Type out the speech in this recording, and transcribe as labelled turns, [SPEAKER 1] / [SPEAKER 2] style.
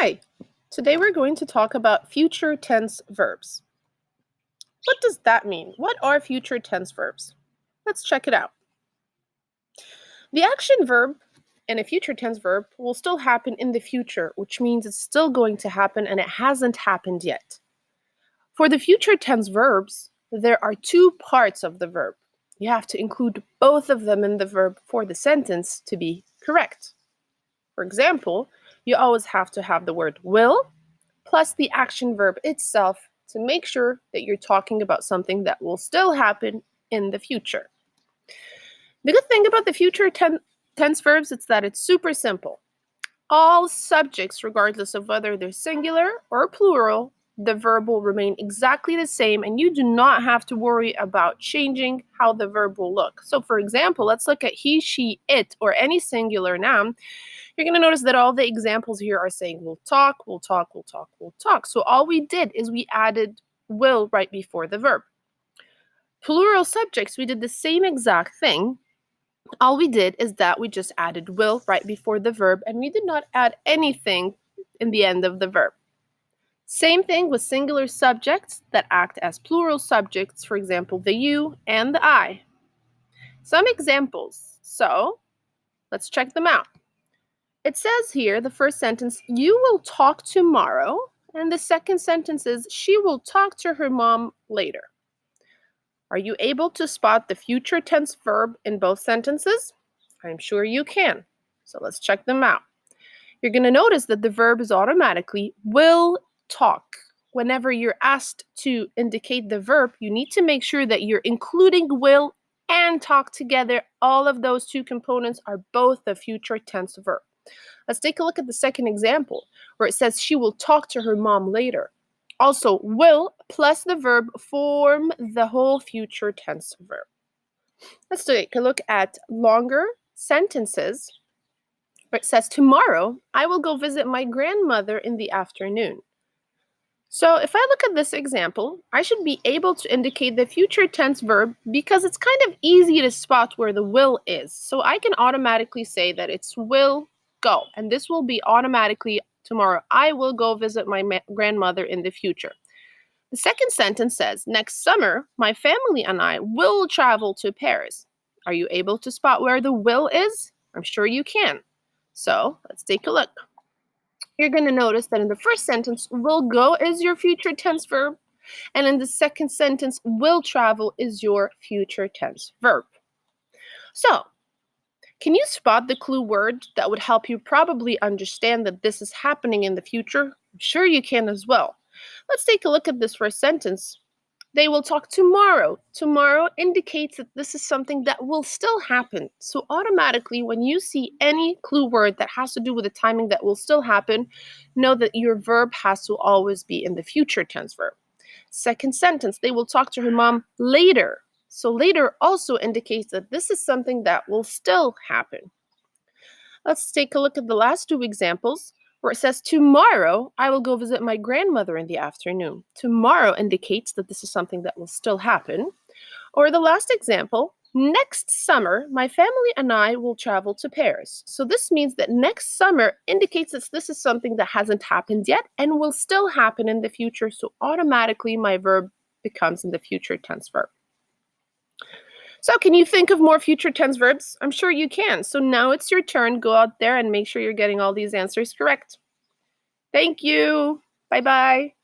[SPEAKER 1] Hi, today we're going to talk about future tense verbs. What does that mean? What are future tense verbs? Let's check it out. The action verb and a future tense verb will still happen in the future, which means it's still going to happen and it hasn't happened yet. For the future tense verbs, there are two parts of the verb. You have to include both of them in the verb for the sentence to be correct. For example, you always have to have the word will plus the action verb itself to make sure that you're talking about something that will still happen in the future. The good thing about the future tense verbs is that it's super simple. All subjects, regardless of whether they're singular or plural, the verb will remain exactly the same, and you do not have to worry about changing how the verb will look. So, for example, let's look at he, she, it, or any singular noun. You're going to notice that all the examples here are saying we'll talk, we'll talk, we'll talk, we'll talk. So all we did is we added will right before the verb. Plural subjects, we did the same exact thing. All we did is that we just added will right before the verb, and we did not add anything in the end of the verb. Same thing with singular subjects that act as plural subjects, for example, the you and the I. Some examples. So let's check them out. It says here, the first sentence, you will talk tomorrow, and the second sentence is, she will talk to her mom later. Are you able to spot the future tense verb in both sentences? I'm sure you can. So let's check them out. You're going to notice that the verb is automatically will talk. Whenever you're asked to indicate the verb, you need to make sure that you're including will and talk together. All of those two components are both the future tense verb. Let's take a look at the second example where it says she will talk to her mom later. Also, will plus the verb form the whole future tense verb. Let's take a look at longer sentences where it says tomorrow I will go visit my grandmother in the afternoon. So if I look at this example, I should be able to indicate the future tense verb because it's kind of easy to spot where the will is. So I can automatically say that it's will go, and this will be automatically tomorrow. I will go visit my grandmother in the future. The second sentence says, next summer, my family and I will travel to Paris. Are you able to spot where the will is? I'm sure you can. So let's take a look. You're going to notice that in the first sentence, will go is your future tense verb, and in the second sentence, will travel is your future tense verb. So, can you spot the clue word that would help you probably understand that this is happening in the future? I'm sure you can as well. Let's take a look at this first sentence. They will talk tomorrow. Tomorrow indicates that this is something that will still happen. So automatically, when you see any clue word that has to do with the timing that will still happen, know that your verb has to always be in the future tense verb. Second sentence, they will talk to her mom later. So later also indicates that this is something that will still happen. Let's take a look at the last two examples where it says, tomorrow I will go visit my grandmother in the afternoon. Tomorrow indicates that this is something that will still happen. Or the last example, next summer my family and I will travel to Paris. So this means that next summer indicates that this is something that hasn't happened yet and will still happen in the future. So automatically my verb becomes in the future tense verb. So can you think of more future tense verbs? I'm sure you can. So now it's your turn. Go out there and make sure you're getting all these answers correct. Thank you. Bye-bye.